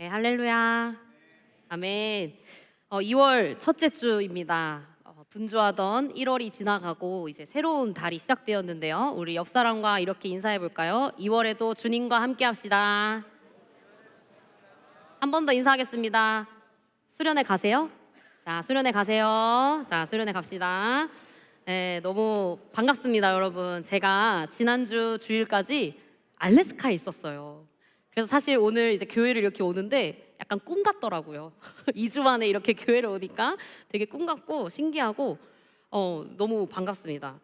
네, 할렐루야. 아멘. 2월 첫째 주입니다. 분주하던 1월이 지나가고 이제 새로운 달이 시작되었는데요. 우리 옆 사람과 이렇게 인사해 볼까요? 2월에도 주님과 함께 합시다. 한 번 더 인사하겠습니다. 수련회 가세요? 자, 수련회 가세요. 자, 수련회 갑시다. 네, 너무 반갑습니다, 여러분. 제가 지난주 주일까지 알래스카에 있었어요. 그래서 사실 오늘 이제 교회를 이렇게 오는데 약간 꿈 같더라고요. 2주 만에 이렇게 교회를 오니까 되게 꿈 같고 신기하고 너무 반갑습니다.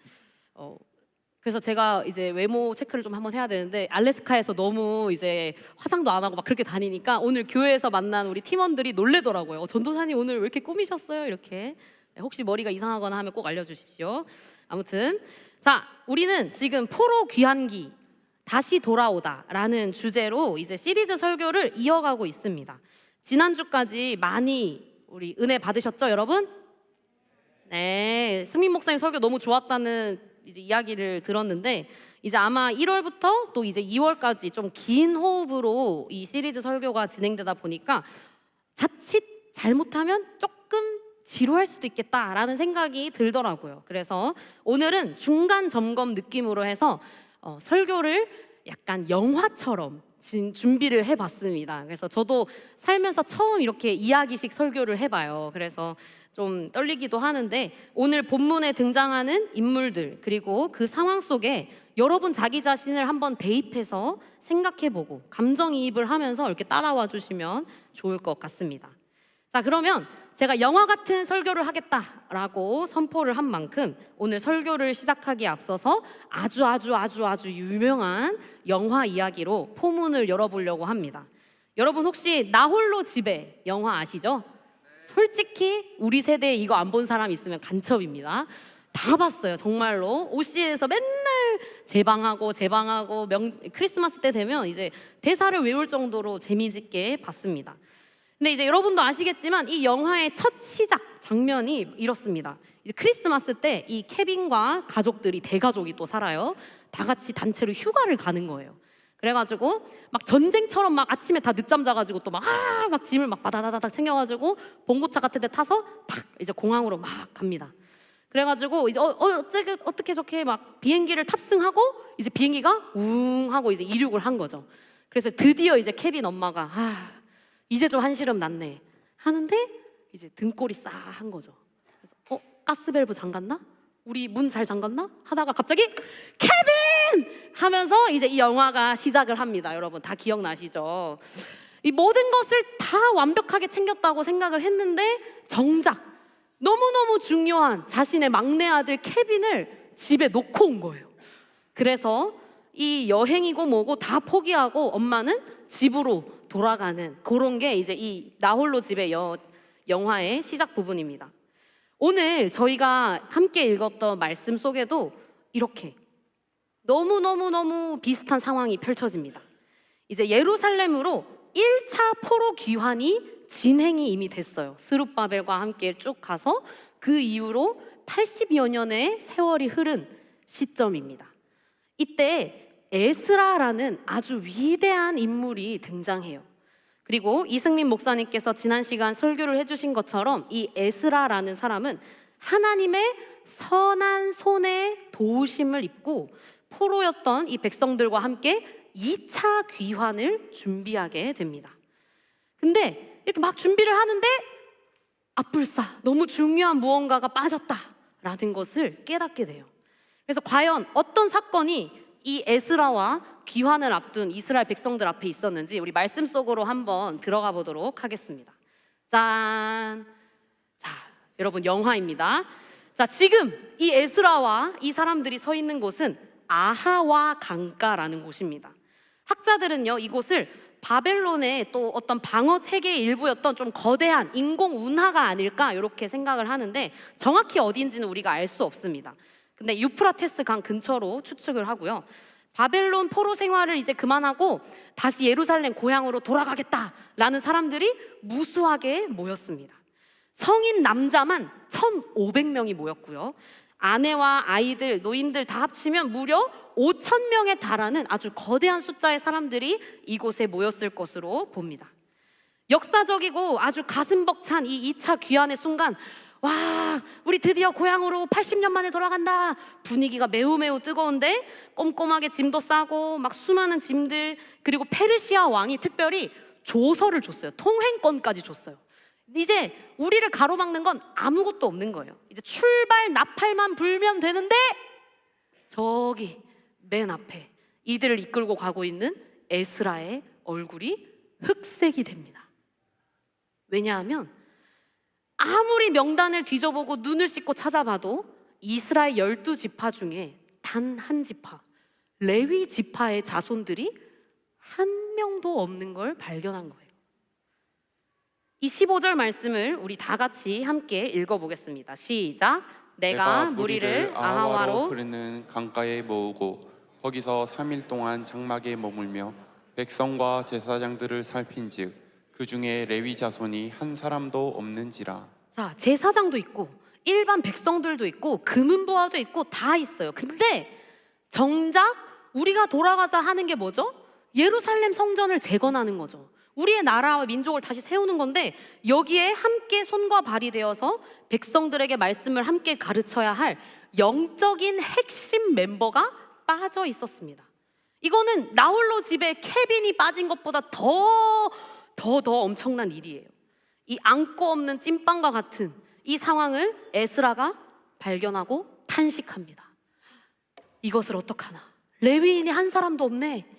그래서 제가 이제 외모 체크를 좀 한번 해야 되는데 알래스카에서 너무 이제 화장도 안 하고 막 그렇게 다니니까 오늘 교회에서 만난 우리 팀원들이 놀래더라고요. 전도사님 오늘 왜 이렇게 꾸미셨어요? 이렇게. 혹시 머리가 이상하거나 하면 꼭 알려주십시오. 아무튼 자, 우리는 지금 포로 귀환기 다시 돌아오다 라는 주제로 이제 시리즈 설교를 이어가고 있습니다. 지난주까지 많이 우리 은혜 받으셨죠, 여러분? 네, 승민 목사님 설교 너무 좋았다는 이제 이야기를 들었는데 이제 아마 1월부터 또 이제 2월까지 좀 긴 호흡으로 이 시리즈 설교가 진행되다 보니까 자칫 잘못하면 조금 지루할 수도 있겠다라는 생각이 들더라고요. 그래서 오늘은 중간 점검 느낌으로 해서 설교를 약간 영화처럼 준비를 해봤습니다. 그래서 저도 살면서 처음 이렇게 이야기식 설교를 해봐요. 그래서 좀 떨리기도 하는데 오늘 본문에 등장하는 인물들 그리고 그 상황 속에 여러분 자기 자신을 한번 대입해서 생각해보고 감정이입을 하면서 이렇게 따라와 주시면 좋을 것 같습니다. 자, 그러면 제가 영화 같은 설교를 하겠다라고 선포를 한 만큼 오늘 설교를 시작하기에 앞서서 아주 유명한 영화 이야기로 포문을 열어보려고 합니다. 여러분 혹시 나 홀로 집에 영화 아시죠? 솔직히 우리 세대에 이거 안 본 사람 있으면 간첩입니다. 다 봤어요, 정말로. OC에서 맨날 재방하고 크리스마스 때 되면 이제 대사를 외울 정도로 재미있게 봤습니다. 근데 이제 여러분도 아시겠지만 이 영화의 첫 시작 장면이 이렇습니다. 이제 크리스마스 때 이 케빈과 가족들이 대가족이 또 살아요. 다 같이 단체로 휴가를 가는 거예요. 그래가지고 막 전쟁처럼 막 아침에 다 늦잠 자가지고 또 막 짐을 막 바다다닥 챙겨가지고 봉고차 같은 데 타서 탁 이제 공항으로 막 갑니다. 그래가지고 이제 어떻게 저렇게 막 비행기를 탑승하고 이제 비행기가 웅 하고 이제 이륙을 한 거죠. 그래서 드디어 이제 케빈 엄마가 이제 좀 한시름 났네 하는데 이제 등골이 싸한 거죠. 그래서 가스밸브 잠갔나? 우리 문 잘 잠갔나? 하다가 갑자기 케빈! 하면서 이제 이 영화가 시작을 합니다. 여러분 다 기억나시죠? 이 모든 것을 다 완벽하게 챙겼다고 생각을 했는데 정작 너무너무 중요한 자신의 막내 아들 케빈을 집에 놓고 온 거예요. 그래서 이 여행이고 뭐고 다 포기하고 엄마는 집으로 돌아가는 그런 게 이제 이 나 홀로 집의 영화의 시작 부분입니다. 오늘 저희가 함께 읽었던 말씀 속에도 이렇게 너무 비슷한 상황이 펼쳐집니다. 이제 예루살렘으로 1차 포로 귀환이 진행이 이미 됐어요. 스룹바벨과 함께 쭉 가서 그 이후로 80여 년의 세월이 흐른 시점입니다. 이때 에스라라는 아주 위대한 인물이 등장해요. 그리고 이승민 목사님께서 지난 시간 설교를 해주신 것처럼 이 에스라라는 사람은 하나님의 선한 손에 도우심을 입고 포로였던 이 백성들과 함께 2차 귀환을 준비하게 됩니다. 근데 이렇게 막 준비를 하는데 앞불싸 너무 중요한 무언가가 빠졌다라는 것을 깨닫게 돼요. 그래서 과연 어떤 사건이 이 에스라와 귀환을 앞둔 이스라엘 백성들 앞에 있었는지 우리 말씀 속으로 한번 들어가 보도록 하겠습니다. 짠! 자, 여러분 영화입니다. 자, 지금 이 에스라와 이 사람들이 서 있는 곳은 아하와 강가라는 곳입니다. 학자들은요, 이곳을 바벨론의 또 어떤 방어 체계의 일부였던 좀 거대한 인공 운하가 아닐까 이렇게 생각을 하는데 정확히 어딘지는 우리가 알 수 없습니다. 근데 유프라테스 강 근처로 추측을 하고요. 바벨론 포로 생활을 이제 그만하고 다시 예루살렘 고향으로 돌아가겠다라는 사람들이 무수하게 모였습니다. 성인 남자만 1,500명이 모였고요. 아내와 아이들, 노인들 다 합치면 무려 5,000명에 달하는 아주 거대한 숫자의 사람들이 이곳에 모였을 것으로 봅니다. 역사적이고 아주 가슴 벅찬 이 2차 귀환의 순간, 와, 우리 드디어 고향으로 80년 만에 돌아간다. 분위기가 매우 매우 뜨거운데 꼼꼼하게 짐도 싸고 막 수많은 짐들, 그리고 페르시아 왕이 특별히 조서를 줬어요. 통행권까지 줬어요. 이제 우리를 가로막는 건 아무것도 없는 거예요. 이제 출발 나팔만 불면 되는데, 저기 맨 앞에 이들을 이끌고 가고 있는 에스라의 얼굴이 흑색이 됩니다. 왜냐하면 아무리 명단을 뒤져보고 눈을 씻고 찾아봐도 이스라엘 12지파 중에 단 한 지파, 레위 지파의 자손들이 한 명도 없는 걸 발견한 거예요. 이 15절 말씀을 우리 다 같이 함께 읽어보겠습니다. 시작. 내가 무리를 아하와로 흐르는 강가에 모으고 거기서 3일 동안 장막에 머물며 백성과 제사장들을 살핀즉 그 중에 레위 자손이 한 사람도 없는지라. 자, 제사장도 있고 일반 백성들도 있고 금은보화도 있고 다 있어요. 근데 정작 우리가 돌아가서 하는 게 뭐죠? 예루살렘 성전을 재건하는 거죠. 우리의 나라와 민족을 다시 세우는 건데, 여기에 함께 손과 발이 되어서 백성들에게 말씀을 함께 가르쳐야 할 영적인 핵심 mem버가 빠져 있었습니다. 이거는 나홀로 집에 케빈이 빠진 것보다 더 엄청난 일이에요. 이 안고 없는 찐빵과 같은 이 상황을 에스라가 발견하고 탄식합니다. 이것을 어떡하나, 레위인이 한 사람도 없네.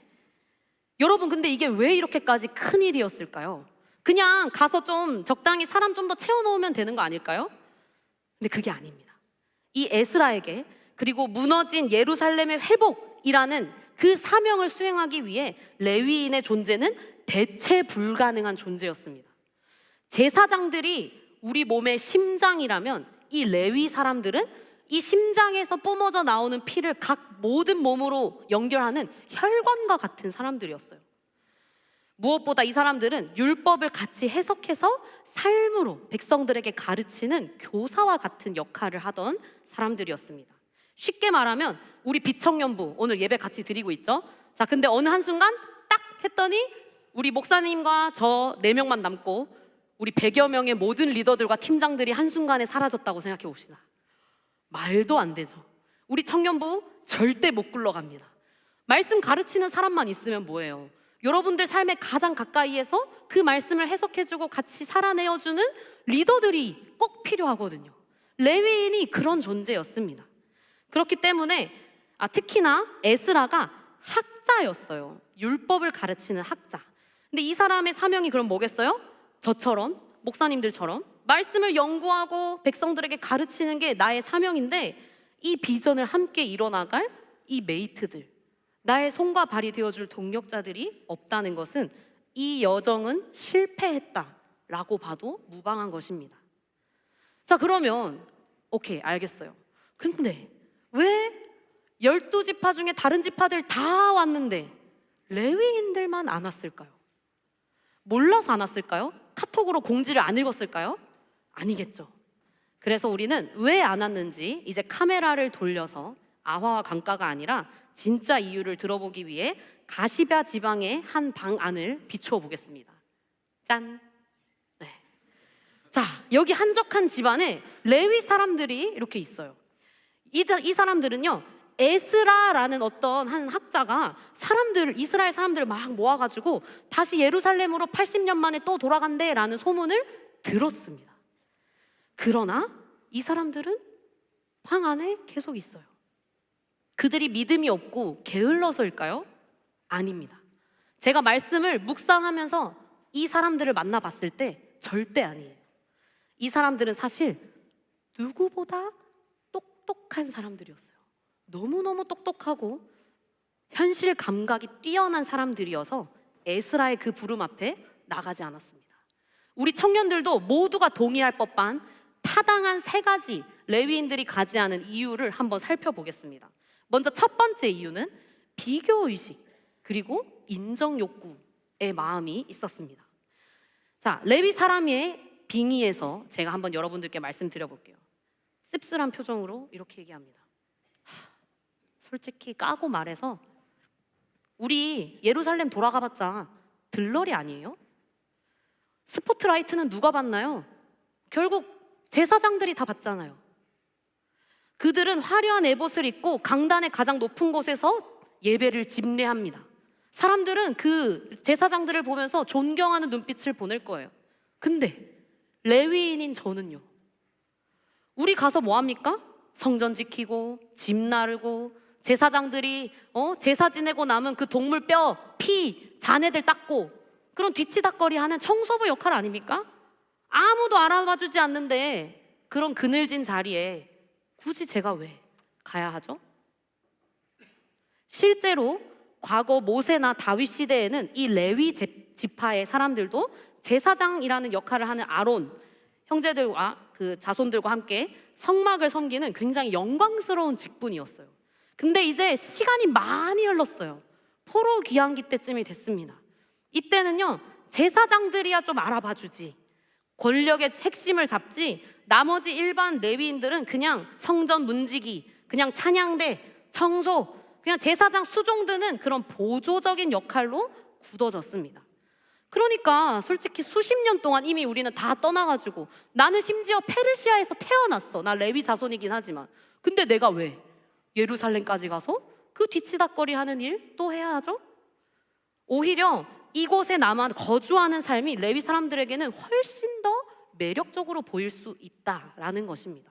여러분, 근데 이게 왜 이렇게까지 큰 일이었을까요? 그냥 가서 좀 적당히 사람 좀 더 채워놓으면 되는 거 아닐까요? 근데 그게 아닙니다. 이 에스라에게, 그리고 무너진 예루살렘의 회복이라는 그 사명을 수행하기 위해 레위인의 존재는 대체 불가능한 존재였습니다. 제사장들이 우리 몸의 심장이라면 이 레위 사람들은 이 심장에서 뿜어져 나오는 피를 각 모든 몸으로 연결하는 혈관과 같은 사람들이었어요. 무엇보다 이 사람들은 율법을 같이 해석해서 삶으로 백성들에게 가르치는 교사와 같은 역할을 하던 사람들이었습니다. 쉽게 말하면 우리 비청년부 오늘 예배 같이 드리고 있죠. 자, 근데 어느 한순간 딱 했더니 우리 목사님과 저 4명만 남고 우리 100여 명의 모든 리더들과 팀장들이 한순간에 사라졌다고 생각해 봅시다. 말도 안 되죠. 우리 청년부 절대 못 굴러갑니다. 말씀 가르치는 사람만 있으면 뭐예요? 여러분들 삶에 가장 가까이에서 그 말씀을 해석해주고 같이 살아내어주는 리더들이 꼭 필요하거든요. 레위인이 그런 존재였습니다. 그렇기 때문에 특히나 에스라가 학자였어요. 율법을 가르치는 학자. 근데 이 사람의 사명이 그럼 뭐겠어요? 저처럼, 목사님들처럼 말씀을 연구하고 백성들에게 가르치는 게 나의 사명인데, 이 비전을 함께 이뤄나갈 이 메이트들, 나의 손과 발이 되어줄 동력자들이 없다는 것은 이 여정은 실패했다라고 봐도 무방한 것입니다. 자, 그러면 오케이, 알겠어요. 근데 왜 12지파 중에 다른 지파들 다 왔는데 레위인들만 안 왔을까요? 몰라서 안 왔을까요? 카톡으로 공지를 안 읽었을까요? 아니겠죠. 그래서 우리는 왜 안 왔는지 이제 카메라를 돌려서 아화와 강가가 아니라 진짜 이유를 들어보기 위해 가시베아 지방의 한 방 안을 비추어 보겠습니다. 짠. 네. 자, 여기 한적한 집안에 레위 사람들이 이렇게 있어요. 이 사람들은요, 에스라라는 어떤 한 학자가 이스라엘 사람들을 막 모아가지고 다시 예루살렘으로 80년 만에 또 돌아간대라는 소문을 들었습니다. 그러나 이 사람들은 방 안에 계속 있어요. 그들이 믿음이 없고 게을러서일까요? 아닙니다. 제가 말씀을 묵상하면서 이 사람들을 만나봤을 때 절대 아니에요. 이 사람들은 사실 누구보다 똑똑한 사람들이었어요. 너무너무 똑똑하고 현실 감각이 뛰어난 사람들이어서 에스라의 그 부름 앞에 나가지 않았습니다. 우리 청년들도 모두가 동의할 법한 타당한 3가지 레위인들이 가지 않은 이유를 한번 살펴보겠습니다. 먼저 첫 번째 이유는 비교의식 그리고 인정 욕구의 마음이 있었습니다. 자, 레위 사람의 빙의에서 제가 한번 여러분들께 말씀드려볼게요. 씁쓸한 표정으로 이렇게 얘기합니다. 솔직히 까고 말해서 우리 예루살렘 돌아가봤자 들러리 아니에요? 스포트라이트는 누가 받나요? 결국 제사장들이 다 받잖아요. 그들은 화려한 에봇을 입고 강단의 가장 높은 곳에서 예배를 집례합니다. 사람들은 그 제사장들을 보면서 존경하는 눈빛을 보낼 거예요. 근데 레위인인 저는요, 우리 가서 뭐 합니까? 성전 지키고 집 나르고 제사장들이 제사 지내고 남은 그 동물 뼈, 피, 잔해들 닦고 그런 뒤치다꺼리 하는 청소부 역할 아닙니까? 아무도 알아봐주지 않는데 그런 그늘진 자리에 굳이 제가 왜 가야 하죠? 실제로 과거 모세나 다윗 시대에는 이 레위 지파의 사람들도 제사장이라는 역할을 하는 아론 형제들과 그 자손들과 함께 성막을 섬기는 굉장히 영광스러운 직분이었어요. 근데 이제 시간이 많이 흘렀어요. 포로 귀환기 때쯤이 됐습니다. 이때는요, 제사장들이야 좀 알아봐주지, 권력의 핵심을 잡지, 나머지 일반 레위인들은 그냥 성전 문지기, 그냥 찬양대, 청소, 그냥 제사장 수종 드는 그런 보조적인 역할로 굳어졌습니다. 그러니까 솔직히 수십 년 동안 이미 우리는 다 떠나가지고, 나는 심지어 페르시아에서 태어났어. 나 레위 자손이긴 하지만, 근데 내가 왜 예루살렘까지 가서 그 뒤치다꺼리 하는 일 또 해야 하죠? 오히려 이곳에 남아 거주하는 삶이 레위 사람들에게는 훨씬 더 매력적으로 보일 수 있다라는 것입니다.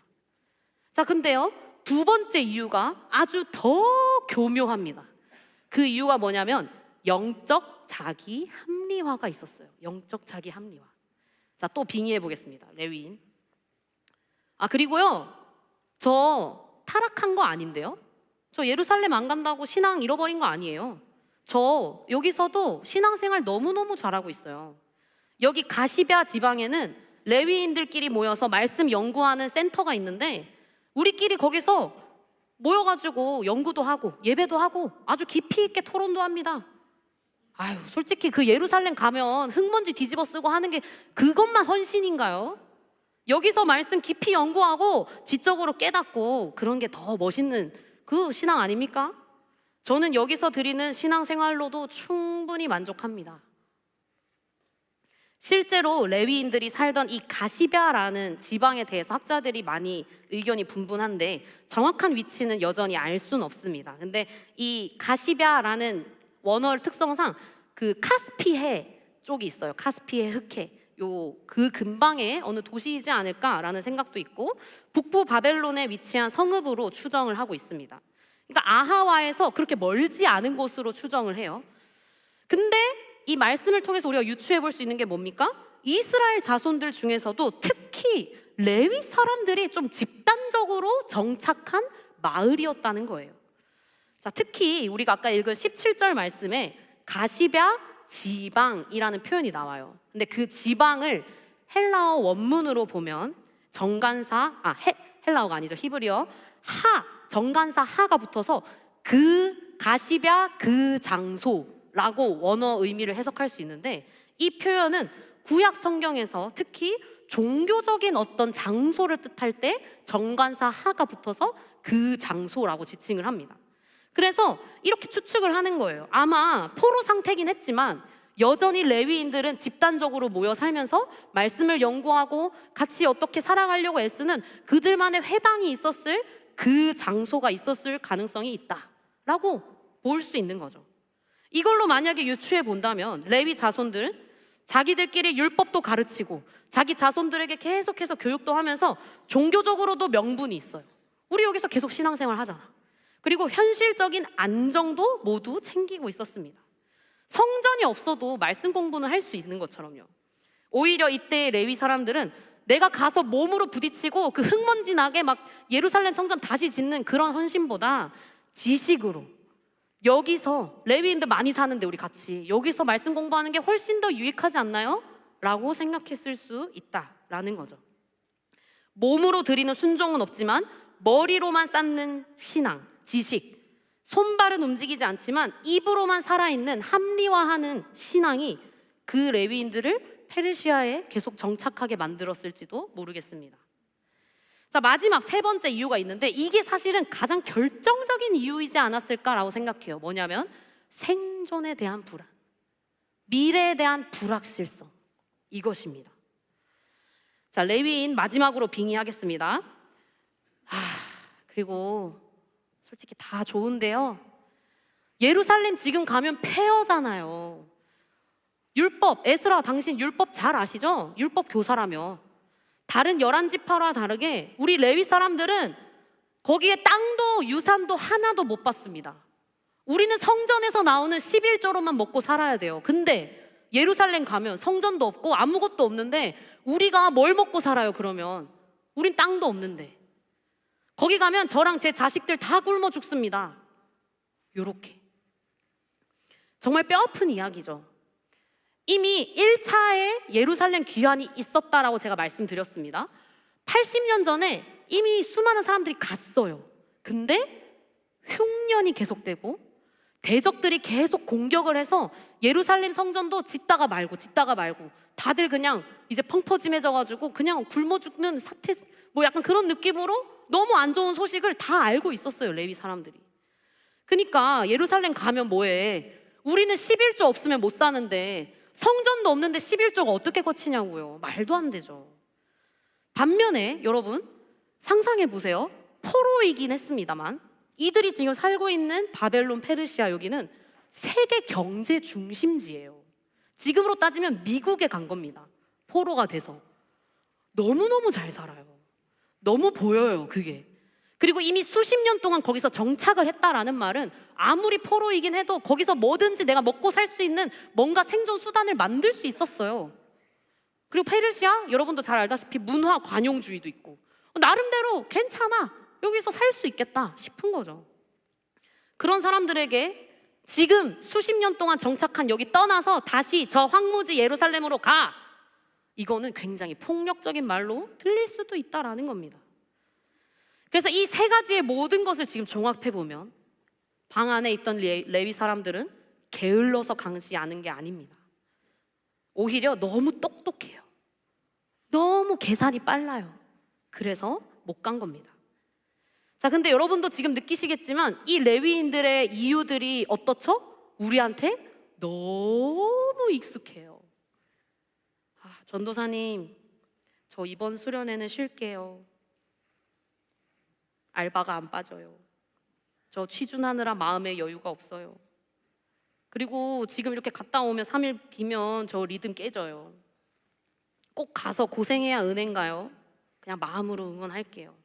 자, 근데요, 두 번째 이유가 아주 더 교묘합니다. 그 이유가 뭐냐면 영적 자기 합리화가 있었어요. 영적 자기 합리화. 자, 또 빙의해 보겠습니다. 레위인. 그리고요, 저 타락한 거 아닌데요? 저 예루살렘 안 간다고 신앙 잃어버린 거 아니에요. 저 여기서도 신앙생활 너무너무 잘하고 있어요. 여기 가시럈 지방에는 레위인들끼리 모여서 말씀 연구하는 센터가 있는데, 우리끼리 거기서 모여가지고 연구도 하고 예배도 하고 아주 깊이 있게 토론도 합니다. 아유, 솔직히 그 예루살렘 가면 흙먼지 뒤집어 쓰고 하는 게 그것만 헌신인가요? 여기서 말씀 깊이 연구하고 지적으로 깨닫고 그런 게 더 멋있는 그 신앙 아닙니까? 저는 여기서 드리는 신앙생활로도 충분히 만족합니다. 실제로 레위인들이 살던 이 가시럈라는 지방에 대해서 학자들이 많이 의견이 분분한데 정확한 위치는 여전히 알 수는 없습니다. 근데 이 가시럈라는 원어 특성상 그 카스피해 쪽이 있어요. 카스피해 흑해. 그 근방에 어느 도시이지 않을까라는 생각도 있고, 북부 바벨론에 위치한 성읍으로 추정을 하고 있습니다. 그러니까 아하와에서 그렇게 멀지 않은 곳으로 추정을 해요. 근데 이 말씀을 통해서 우리가 유추해 볼 수 있는 게 뭡니까? 이스라엘 자손들 중에서도 특히 레위 사람들이 좀 집단적으로 정착한 마을이었다는 거예요. 자, 특히 우리가 아까 읽은 17절 말씀에 가시럈 지방이라는 표현이 나와요. 근데 그 지방을 헬라어 원문으로 보면 정관사, 헬라어가 아니죠, 히브리어 정관사 하가 붙어서 그 가시럈 그 장소라고 원어 의미를 해석할 수 있는데, 이 표현은 구약 성경에서 특히 종교적인 어떤 장소를 뜻할 때 정관사 하가 붙어서 그 장소라고 지칭을 합니다. 그래서 이렇게 추측을 하는 거예요. 아마 포로 상태긴 했지만 여전히 레위인들은 집단적으로 모여 살면서 말씀을 연구하고 같이 어떻게 살아가려고 애쓰는 그들만의 회당이 있었을, 그 장소가 있었을 가능성이 있다라고 볼 수 있는 거죠. 이걸로 만약에 유추해 본다면 레위 자손들은 자기들끼리 율법도 가르치고 자기 자손들에게 계속해서 교육도 하면서 종교적으로도 명분이 있어요. 우리 여기서 계속 신앙생활 하잖아. 그리고 현실적인 안정도 모두 챙기고 있었습니다. 성전이 없어도 말씀 공부는 할 수 있는 것처럼요. 오히려 이때 레위 사람들은 내가 가서 몸으로 부딪히고 그 흙먼지 나게 막 예루살렘 성전 다시 짓는 그런 헌신보다 지식으로, 여기서 레위인들 많이 사는데 우리 같이 여기서 말씀 공부하는 게 훨씬 더 유익하지 않나요? 라고 생각했을 수 있다라는 거죠. 몸으로 드리는 순종은 없지만 머리로만 쌓는 신앙, 지식, 손발은 움직이지 않지만 입으로만 살아있는 합리화하는 신앙이 그 레위인들을 페르시아에 계속 정착하게 만들었을지도 모르겠습니다. 자, 마지막 세 번째 이유가 있는데, 이게 사실은 가장 결정적인 이유이지 않았을까라고 생각해요. 뭐냐면 생존에 대한 불안, 미래에 대한 불확실성, 이것입니다. 자, 레위인 마지막으로 빙의하겠습니다. 그리고 솔직히 다 좋은데요, 예루살렘 지금 가면 폐허잖아요. 율법, 에스라 당신 율법 잘 아시죠? 율법 교사라며. 다른 11지파와 다르게 우리 레위 사람들은 거기에 땅도 유산도 하나도 못 받습니다. 우리는 성전에서 나오는 11조로만 먹고 살아야 돼요. 근데 예루살렘 가면 성전도 없고 아무것도 없는데 우리가 뭘 먹고 살아요 그러면? 우린 땅도 없는데. 거기 가면 저랑 제 자식들 다 굶어 죽습니다. 요렇게. 정말 뼈아픈 이야기죠. 이미 1차에 예루살렘 귀환이 있었다라고 제가 말씀드렸습니다. 80년 전에 이미 수많은 사람들이 갔어요. 근데 흉년이 계속되고 대적들이 계속 공격을 해서 예루살렘 성전도 짓다가 말고 다들 그냥 이제 펑퍼짐해져가지고 그냥 굶어 죽는 사태, 뭐 약간 그런 느낌으로 너무 안 좋은 소식을 다 알고 있었어요, 레위 사람들이. 그러니까 예루살렘 가면 뭐해? 우리는 11조 없으면 못 사는데 성전도 없는데 11조가 어떻게 거치냐고요. 말도 안 되죠. 반면에 여러분 상상해 보세요. 포로이긴 했습니다만 이들이 지금 살고 있는 바벨론, 페르시아, 여기는 세계 경제 중심지예요. 지금으로 따지면 미국에 간 겁니다. 포로가 돼서. 너무너무 잘 살아요. 너무 보여요, 그게. 그리고 이미 수십 년 동안 거기서 정착을 했다라는 말은 아무리 포로이긴 해도 거기서 뭐든지 내가 먹고 살 수 있는 뭔가 생존 수단을 만들 수 있었어요. 그리고 페르시아, 여러분도 잘 알다시피 문화 관용주의도 있고 나름대로 괜찮아, 여기서 살 수 있겠다 싶은 거죠. 그런 사람들에게 지금 수십 년 동안 정착한 여기 떠나서 다시 저 황무지 예루살렘으로 가, 이거는 굉장히 폭력적인 말로 들릴 수도 있다라는 겁니다. 그래서 이 세 가지의 모든 것을 지금 종합해보면 방 안에 있던 레위 사람들은 게을러서 가지 않은 게 아닙니다. 오히려 너무 똑똑해요. 너무 계산이 빨라요. 그래서 못 간 겁니다. 자, 근데 여러분도 지금 느끼시겠지만 이 레위인들의 이유들이 어떻죠? 우리한테 너무 익숙해요. 전도사님, 저 이번 수련회는 쉴게요. 알바가 안 빠져요. 저 취준하느라 마음에 여유가 없어요. 그리고 지금 이렇게 갔다 오면 3일 비면 저 리듬 깨져요. 꼭 가서 고생해야 은혜인가요? 그냥 마음으로 응원할게요.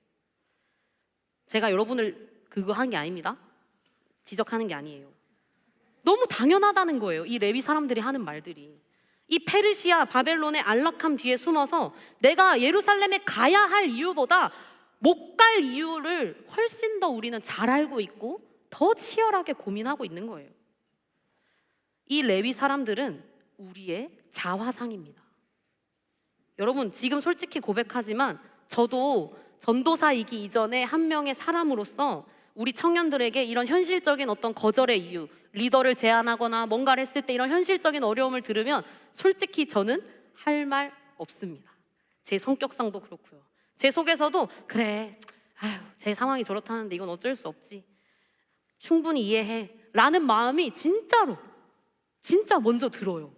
제가 여러분을 그거 한 게 아닙니다. 지적하는 게 아니에요. 너무 당연하다는 거예요, 이 레위 사람들이 하는 말들이. 이 페르시아, 바벨론의 안락함 뒤에 숨어서 내가 예루살렘에 가야 할 이유보다 못 갈 이유를 훨씬 더 우리는 잘 알고 있고 더 치열하게 고민하고 있는 거예요. 이 레위 사람들은 우리의 자화상입니다. 여러분, 지금 솔직히 고백하지만 저도 전도사이기 이전에 한 명의 사람으로서 우리 청년들에게 이런 현실적인 어떤 거절의 이유, 리더를 제안하거나 뭔가를 했을 때 이런 현실적인 어려움을 들으면 솔직히 저는 할 말 없습니다. 제 성격상도 그렇고요. 제 속에서도 그래, 제 상황이 저렇다는데 이건 어쩔 수 없지, 충분히 이해해 라는 마음이 진짜 먼저 들어요.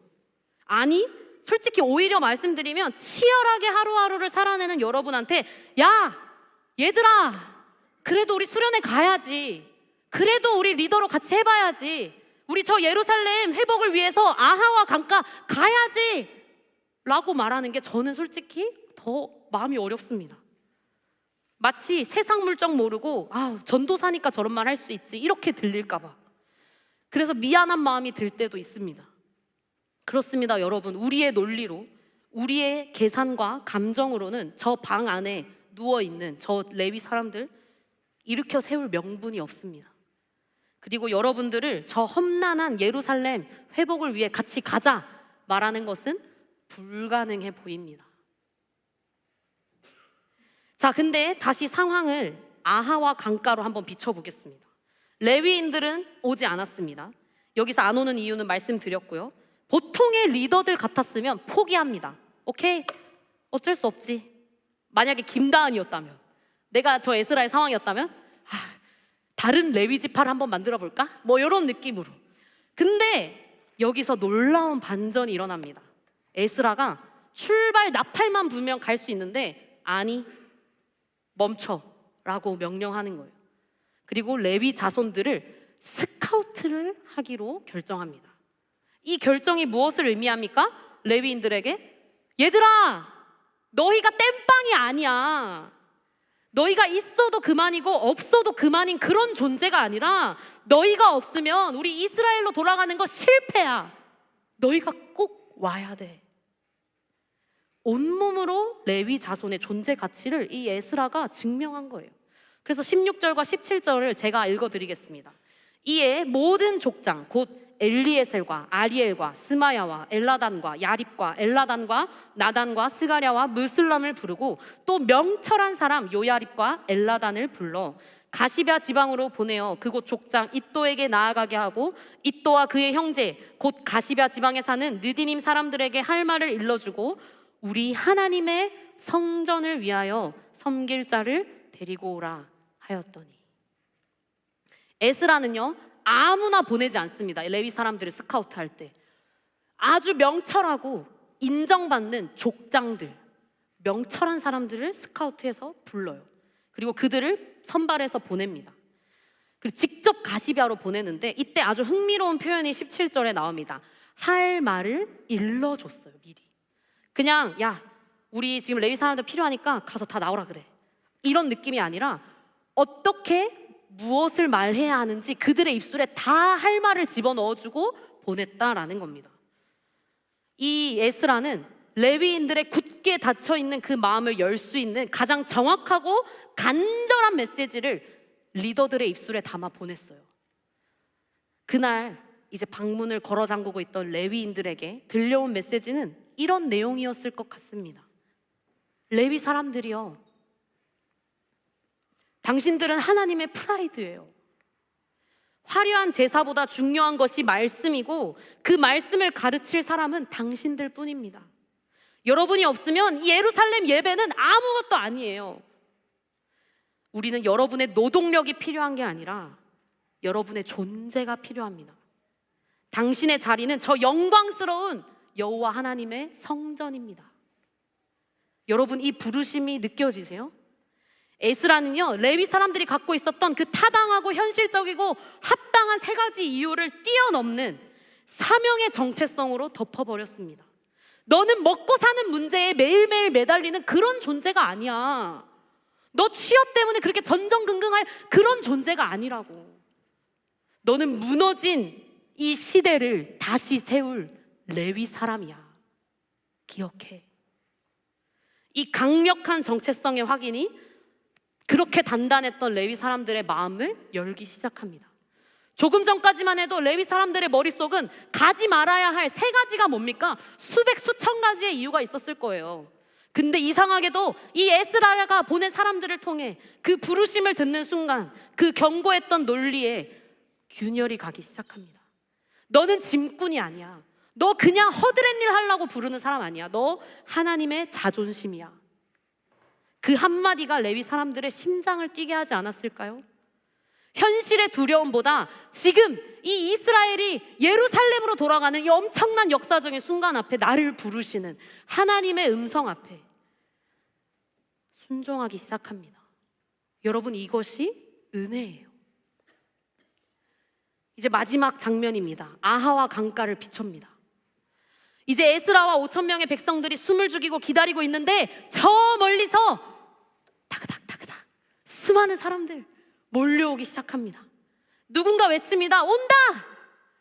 아니, 솔직히 오히려 말씀드리면 치열하게 하루하루를 살아내는 여러분한테 야, 얘들아, 그래도 우리 수련회 가야지, 그래도 우리 리더로 같이 해봐야지, 우리 저 예루살렘 회복을 위해서 아하와 강가 가야지 라고 말하는 게 저는 솔직히 더 마음이 어렵습니다. 마치 세상 물정 모르고 전도사니까 저런 말 할 수 있지 이렇게 들릴까 봐. 그래서 미안한 마음이 들 때도 있습니다. 그렇습니다, 여러분. 우리의 논리로, 우리의 계산과 감정으로는 저 방 안에 누워있는 저 레위 사람들 일으켜 세울 명분이 없습니다. 그리고 여러분들을 저 험난한 예루살렘 회복을 위해 같이 가자 말하는 것은 불가능해 보입니다. 자, 근데 다시 상황을 아하와 강가로 한번 비춰보겠습니다. 레위인들은 오지 않았습니다. 여기서 안 오는 이유는 말씀드렸고요. 보통의 리더들 같았으면 포기합니다. 오케이, 어쩔 수 없지. 만약에 김다은이었다면, 내가 저 에스라의 상황이었다면 다른 레위 지파를 한번 만들어 볼까? 뭐 이런 느낌으로. 근데 여기서 놀라운 반전이 일어납니다. 에스라가 출발 나팔만 불면 갈 수 있는데 아니, 멈춰라고 명령하는 거예요. 그리고 레위 자손들을 스카우트를 하기로 결정합니다. 이 결정이 무엇을 의미합니까? 레위인들에게 얘들아, 너희가 땜빵이 아니야. 너희가 있어도 그만이고 없어도 그만인 그런 존재가 아니라 너희가 없으면 우리 이스라엘로 돌아가는 거 실패야. 너희가 꼭 와야 돼. 온몸으로 레위 자손의 존재 가치를 이 에스라가 증명한 거예요. 그래서 16절과 17절을 제가 읽어드리겠습니다. 이에 모든 족장 곧 엘리에셀과 아리엘과 스마야와 엘라단과 야립과 엘라단과 나단과 스가랴와 무슬람을 부르고 또 명철한 사람 요야립과 엘라단을 불러 가시베아 지방으로 보내어 그곳 족장 잇도에게 나아가게 하고 잇도와 그의 형제 곧 가시베아 지방에 사는 느디님 사람들에게 할 말을 일러주고 우리 하나님의 성전을 위하여 섬길 자를 데리고 오라 하였더니, 에스라는요 아무나 보내지 않습니다. 레위 사람들을 스카우트 할 때 아주 명철하고 인정받는 족장들, 명철한 사람들을 스카우트해서 불러요. 그리고 그들을 선발해서 보냅니다. 그리고 직접 가시비아로 보내는데 이때 아주 흥미로운 표현이 17절에 나옵니다. 할 말을 일러줬어요. 미리 그냥 야, 우리 지금 레위 사람들 필요하니까 가서 다 나오라 그래, 이런 느낌이 아니라 어떻게 무엇을 말해야 하는지 그들의 입술에 다 할 말을 집어넣어주고 보냈다라는 겁니다. 이 에스라는 레위인들의 굳게 닫혀있는 그 마음을 열 수 있는 가장 정확하고 간절한 메시지를 리더들의 입술에 담아 보냈어요. 그날 이제 방문을 걸어 잠그고 있던 레위인들에게 들려온 메시지는 이런 내용이었을 것 같습니다. 레위 사람들이요, 당신들은 하나님의 프라이드예요. 화려한 제사보다 중요한 것이 말씀이고 그 말씀을 가르칠 사람은 당신들 뿐입니다. 여러분이 없으면 이 예루살렘 예배는 아무것도 아니에요. 우리는 여러분의 노동력이 필요한 게 아니라 여러분의 존재가 필요합니다. 당신의 자리는 저 영광스러운 여호와 하나님의 성전입니다. 여러분, 이 부르심이 느껴지세요? 에스라는요 레위 사람들이 갖고 있었던 그 타당하고 현실적이고 합당한 세 가지 이유를 뛰어넘는 사명의 정체성으로 덮어버렸습니다. 너는 먹고 사는 문제에 매일매일 매달리는 그런 존재가 아니야. 너 취업 때문에 그렇게 전전긍긍할 그런 존재가 아니라고. 너는 무너진 이 시대를 다시 세울 레위 사람이야. 기억해. 이 강력한 정체성의 확인이 그렇게 단단했던 레위 사람들의 마음을 열기 시작합니다. 조금 전까지만 해도 레위 사람들의 머릿속은 가지 말아야 할 세 가지가 뭡니까? 수백 수천 가지의 이유가 있었을 거예요. 근데 이상하게도 이 에스라가 보낸 사람들을 통해 그 부르심을 듣는 순간 그 경고했던 논리에 균열이 가기 시작합니다. 너는 짐꾼이 아니야. 너 그냥 허드렛 일 하려고 부르는 사람 아니야. 너 하나님의 자존심이야. 그 한마디가 레위 사람들의 심장을 뛰게 하지 않았을까요? 현실의 두려움보다 지금 이 이스라엘이 예루살렘으로 돌아가는 이 엄청난 역사적인 순간 앞에 나를 부르시는 하나님의 음성 앞에 순종하기 시작합니다. 여러분, 이것이 은혜예요. 이제 마지막 장면입니다. 아하와 강가를 비춥니다. 이제 에스라와 5천 명의 백성들이 숨을 죽이고 기다리고 있는데 저 멀리서 타그닥 수많은 사람들 몰려오기 시작합니다. 누군가 외칩니다. 온다!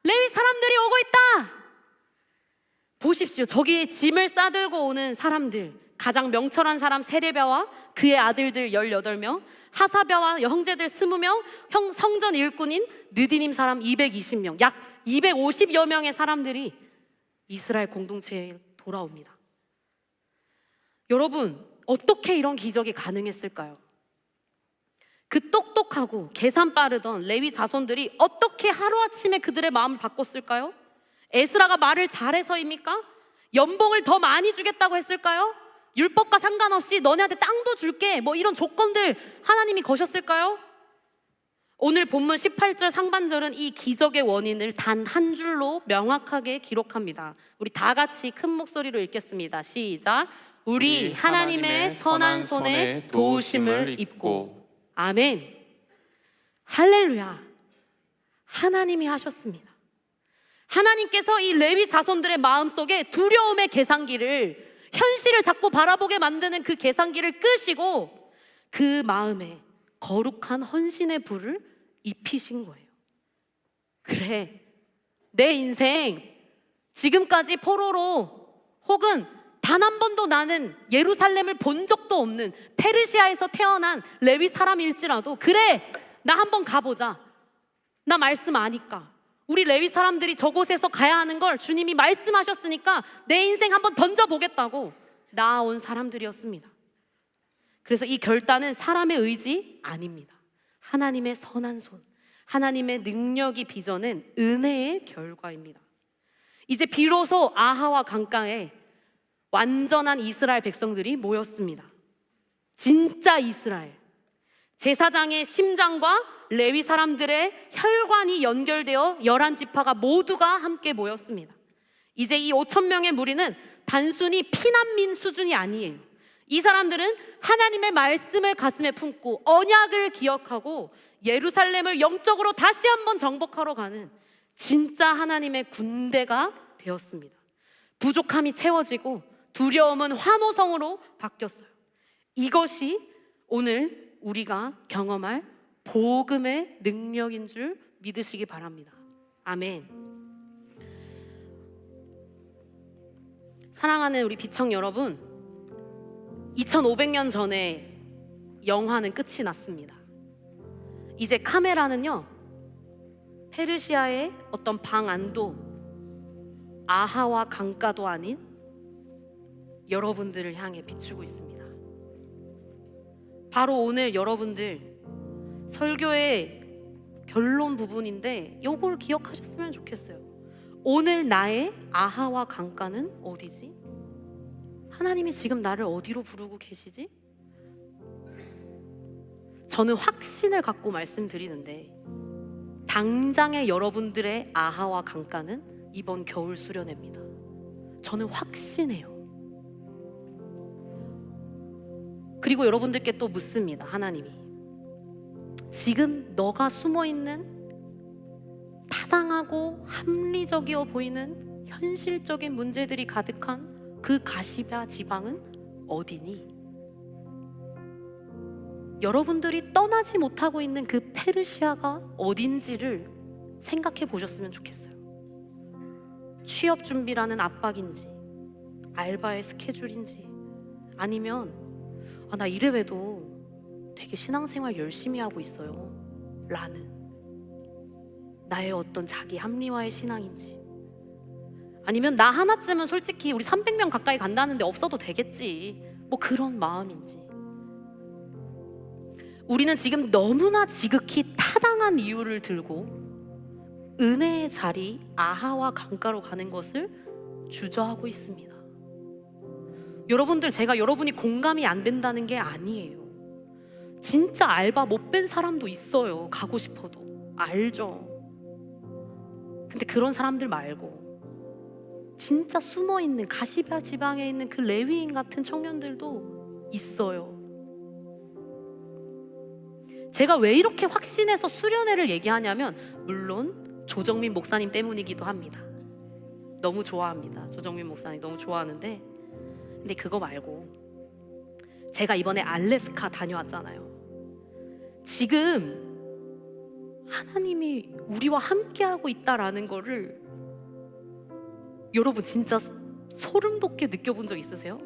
레위 사람들이 오고 있다! 보십시오. 저기 짐을 싸들고 오는 사람들, 가장 명철한 사람 세레비아와 그의 아들들 18명, 하사랴와 형제들 20명, 성전 일꾼인 느디님 사람 220명, 약 250여 명의 사람들이 이스라엘 공동체에 돌아옵니다. 여러분, 어떻게 이런 기적이 가능했을까요? 그 똑똑하고 계산 빠르던 레위 자손들이 어떻게 하루아침에 그들의 마음을 바꿨을까요? 에스라가 말을 잘해서입니까? 연봉을 더 많이 주겠다고 했을까요? 율법과 상관없이 너네한테 땅도 줄게, 뭐 이런 조건들 하나님이 거셨을까요? 오늘 본문 18절 상반절은 이 기적의 원인을 단 한 줄로 명확하게 기록합니다. 우리 다 같이 큰 목소리로 읽겠습니다. 시작. 우리 하나님의 선한 손에 도우심을 입고. 아멘. 할렐루야. 하나님이 하셨습니다. 하나님께서 이 레위 자손들의 마음속에 두려움의 계산기를, 현실을 자꾸 바라보게 만드는 그 계산기를 끄시고 그 마음에 거룩한 헌신의 불을 입히신 거예요. 그래, 내 인생 지금까지 포로로 혹은 단 한 번도 나는 예루살렘을 본 적도 없는 페르시아에서 태어난 레위 사람일지라도, 그래, 나 한번 가보자. 나 말씀 아니까. 우리 레위 사람들이 저곳에서 가야 하는 걸 주님이 말씀하셨으니까 내 인생 한번 던져보겠다고 나아온 사람들이었습니다. 그래서 이 결단은 사람의 의지 아닙니다. 하나님의 선한 손, 하나님의 능력이 빚어낸 은혜의 결과입니다. 이제 비로소 아하와 강가에 완전한 이스라엘 백성들이 모였습니다. 진짜 이스라엘. 제사장의 심장과 레위 사람들의 혈관이 연결되어 11지파가 모두가 함께 모였습니다. 이제 이 5,000명의 무리는 단순히 피난민 수준이 아니에요. 이 사람들은 하나님의 말씀을 가슴에 품고 언약을 기억하고 예루살렘을 영적으로 다시 한번 정복하러 가는 진짜 하나님의 군대가 되었습니다. 부족함이 채워지고 두려움은 환호성으로 바뀌었어요. 이것이 오늘 우리가 경험할 복음의 능력인 줄 믿으시기 바랍니다. 아멘. 사랑하는 우리 비청 여러분, 2500년 전에 영화는 끝이 났습니다. 이제 카메라는요, 페르시아의 어떤 방 안도 아하와 강가도 아닌 여러분들을 향해 비추고 있습니다. 바로 오늘 여러분들 설교의 결론 부분인데 요걸 기억하셨으면 좋겠어요. 오늘 나의 아하와 강가는 어디지? 하나님이 지금 나를 어디로 부르고 계시지? 저는 확신을 갖고 말씀드리는데 당장의 여러분들의 아하와 강가는 이번 겨울 수련회입니다. 저는 확신해요. 그리고 여러분들께 또 묻습니다. 하나님이 지금 너가 숨어있는 타당하고 합리적이어 보이는 현실적인 문제들이 가득한 그 가시바 지방은 어디니? 여러분들이 떠나지 못하고 있는 그 페르시아가 어딘지를 생각해 보셨으면 좋겠어요. 취업 준비라는 압박인지, 알바의 스케줄인지, 아니면 나 이래봬도 되게 신앙생활 열심히 하고 있어요 라는 나의 어떤 자기 합리화의 신앙인지, 아니면 나 하나쯤은 솔직히 우리 300명 가까이 간다는데 없어도 되겠지, 뭐 그런 마음인지. 우리는 지금 너무나 지극히 타당한 이유를 들고 은혜의 자리 아하와 강가로 가는 것을 주저하고 있습니다. 여러분들, 제가 여러분이 공감이 안 된다는 게 아니에요. 진짜 알바 못 뺀 사람도 있어요. 가고 싶어도. 알죠. 근데 그런 사람들 말고 진짜 숨어있는 가시바 지방에 있는 그 레위인 같은 청년들도 있어요. 제가 왜 이렇게 확신해서 수련회를 얘기하냐면, 물론 조정민 목사님 때문이기도 합니다. 너무 좋아합니다. 조정민 목사님 너무 좋아하는데, 근데 그거 말고 제가 이번에 알래스카 다녀왔잖아요. 지금 하나님이 우리와 함께하고 있다라는 거를 여러분 진짜 소름 돋게 느껴본 적 있으세요?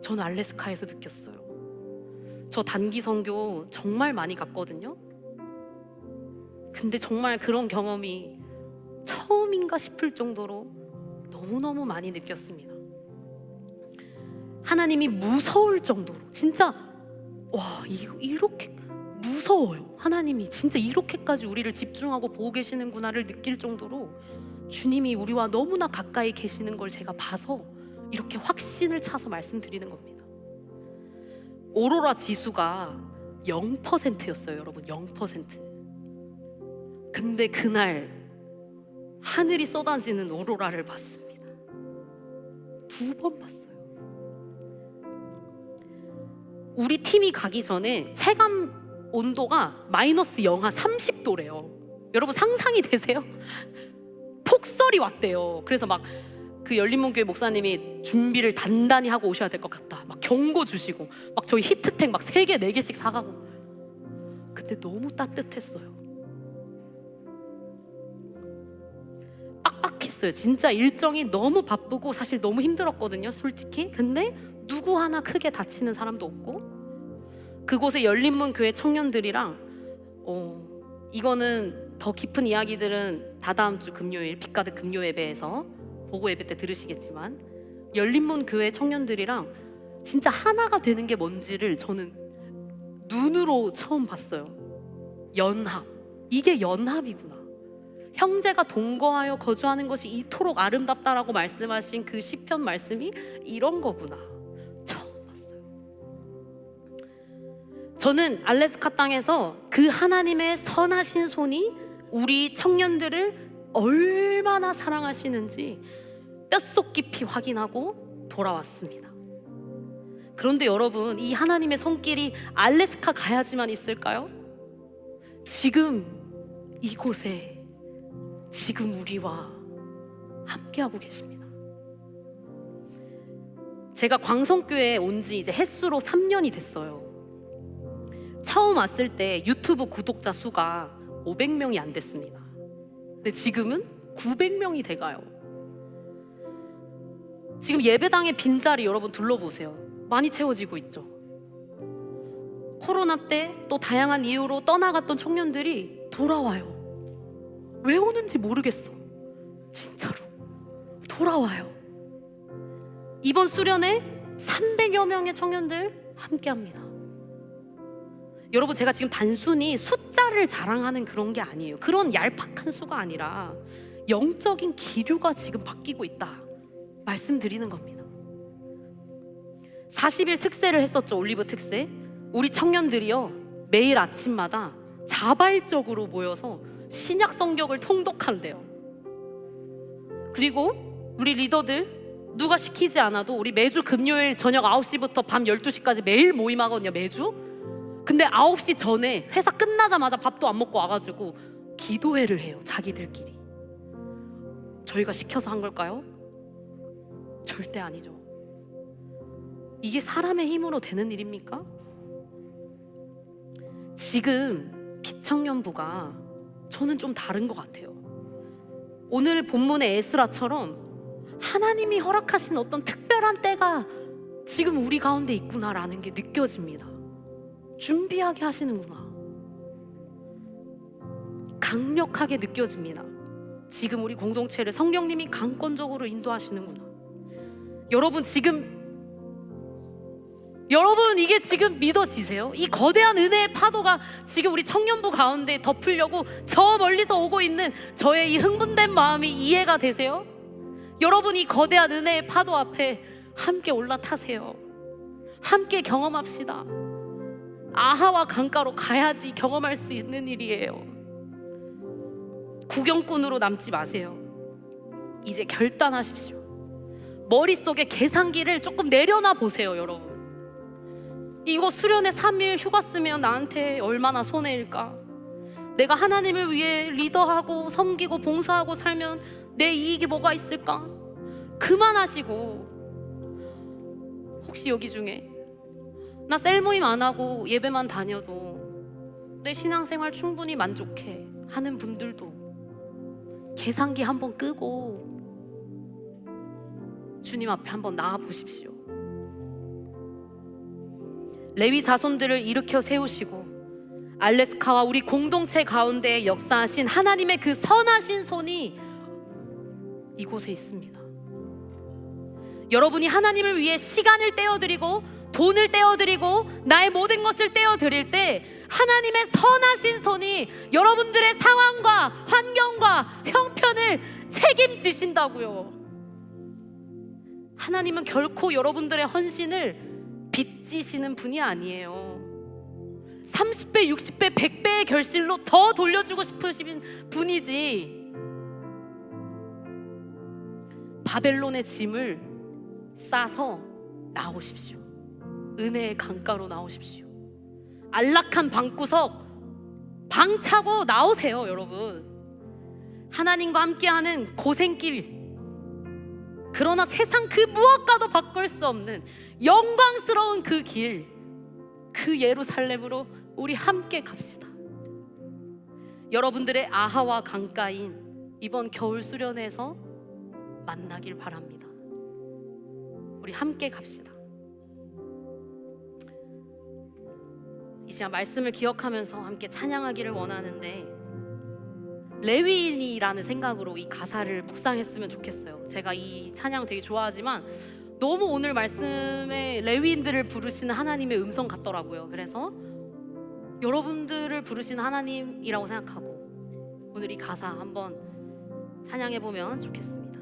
저는 알래스카에서 느꼈어요. 저 단기 선교 정말 많이 갔거든요. 근데 정말 그런 경험이 처음인가 싶을 정도로 너무너무 많이 느꼈습니다. 하나님이 무서울 정도로, 진짜 이렇게 무서워요. 하나님이 진짜 이렇게까지 우리를 집중하고 보고 계시는구나를 느낄 정도로 주님이 우리와 너무나 가까이 계시는 걸 제가 봐서 이렇게 확신을 차서 말씀드리는 겁니다. 오로라 지수가 0%였어요, 여러분. 0%. 근데 그날 하늘이 쏟아지는 오로라를 봤습니다. 2번 봤어요. 우리 팀이 가기 전에 체감 온도가 마이너스 영하 30도래요. 여러분 상상이 되세요? 폭설이 왔대요. 그래서 막 그 열린문교회 목사님이 준비를 단단히 하고 오셔야 될 것 같다, 막 경고 주시고, 막 저희 히트텍 막 3개 4개씩 사가고. 근데 너무 따뜻했어요. 빡빡했어요. 진짜 일정이 너무 바쁘고 사실 너무 힘들었거든요, 솔직히. 근데 누구 하나 크게 다치는 사람도 없고, 그곳에 열린문교회 청년들이랑 이거는 더 깊은 이야기들은 다다음 주 금요일 빛가득 금요 예배에서 보고 예배 때 들으시겠지만, 열린문교회 청년들이랑 진짜 하나가 되는 게 뭔지를 저는 눈으로 처음 봤어요. 연합, 이게 연합이구나. 형제가 동거하여 거주하는 것이 이토록 아름답다라고 말씀하신 그 시편 말씀이 이런 거구나. 처음 봤어요. 저는 알래스카 땅에서 그 하나님의 선하신 손이 우리 청년들을 얼마나 사랑하시는지 뼛속 깊이 확인하고 돌아왔습니다. 그런데 여러분, 이 하나님의 손길이 알래스카 가야지만 있을까요? 지금 이곳에 지금 우리와 함께하고 계십니다. 제가 광성교회에 온 지 이제 햇수로 3년이 됐어요. 처음 왔을 때 유튜브 구독자 수가 500명이 안 됐습니다. 근데 지금은 900명이 돼가요. 지금 예배당의 빈자리 여러분 둘러보세요. 많이 채워지고 있죠. 코로나 때 또 다양한 이유로 떠나갔던 청년들이 돌아와요. 왜 오는지 모르겠어. 진짜로 돌아와요. 이번 수련회 300여 명의 청년들 함께합니다. 여러분, 제가 지금 단순히 숫자를 자랑하는 그런 게 아니에요. 그런 얄팍한 수가 아니라 영적인 기류가 지금 바뀌고 있다 말씀드리는 겁니다. 40일 특세를 했었죠. 올리브 특세. 우리 청년들이요, 매일 아침마다 자발적으로 모여서 신약 성경을 통독한대요. 그리고 우리 리더들 누가 시키지 않아도 우리 매주 금요일 저녁 9시부터 밤 12시까지 매일 모임하거든요. 매주. 근데 9시 전에 회사 끝나자마자 밥도 안 먹고 와가지고 기도회를 해요. 자기들끼리. 저희가 시켜서 한 걸까요? 절대 아니죠. 이게 사람의 힘으로 되는 일입니까? 지금 비청년부가 저는 좀 다른 것 같아요. 오늘 본문의 에스라처럼 하나님이 허락하신 어떤 특별한 때가 지금 우리 가운데 있구나라는 게 느껴집니다. 준비하게 하시는구나. 강력하게 느껴집니다. 지금 우리 공동체를 성령님이 강권적으로 인도하시는구나. 여러분 이게 지금 믿어지세요? 이 거대한 은혜의 파도가 지금 우리 청년부 가운데 덮으려고 저 멀리서 오고 있는 저의 이 흥분된 마음이 이해가 되세요? 여러분, 이 거대한 은혜의 파도 앞에 함께 올라타세요. 함께 경험합시다. 아하와 강가로 가야지 경험할 수 있는 일이에요. 구경꾼으로 남지 마세요. 이제 결단하십시오. 머릿속에 계산기를 조금 내려놔 보세요. 여러분, 이거 수련회 3일 휴가 쓰면 나한테 얼마나 손해일까? 내가 하나님을 위해 리더하고 섬기고 봉사하고 살면 내 이익이 뭐가 있을까? 그만하시고, 혹시 여기 중에 나 셀 모임 안 하고 예배만 다녀도 내 신앙생활 충분히 만족해 하는 분들도 계산기 한번 끄고 주님 앞에 한번 나와 보십시오. 레위 자손들을 일으켜 세우시고 알래스카와 우리 공동체 가운데 역사하신 하나님의 그 선하신 손이 이곳에 있습니다. 여러분이 하나님을 위해 시간을 떼어드리고 돈을 떼어드리고 나의 모든 것을 떼어드릴 때 하나님의 선하신 손이 여러분들의 상황과 환경과 형편을 책임지신다고요. 하나님은 결코 여러분들의 헌신을 빚지시는 분이 아니에요. 30배, 60배, 100배의 결실로 더 돌려주고 싶으신 분이지 바벨론의 짐을 싸서 나오십시오. 은혜의 강가로 나오십시오. 안락한 방구석 방 차고 나오세요. 여러분, 하나님과 함께하는 고생길, 그러나 세상 그 무엇과도 바꿀 수 없는 영광스러운 그 길, 그 예루살렘으로 우리 함께 갑시다. 여러분들의 아하와 강가인 이번 겨울 수련회에서 만나길 바랍니다. 우리 함께 갑시다. 이 시간 말씀을 기억하면서 함께 찬양하기를 원하는데, 레위인이라는 생각으로 이 가사를 묵상했으면 좋겠어요. 제가 이 찬양 되게 좋아하지만 너무 오늘 말씀에 레위인들을 부르시는 하나님의 음성 같더라고요. 그래서 여러분들을 부르시는 하나님이라고 생각하고 오늘 이 가사 한번 찬양해 보면 좋겠습니다.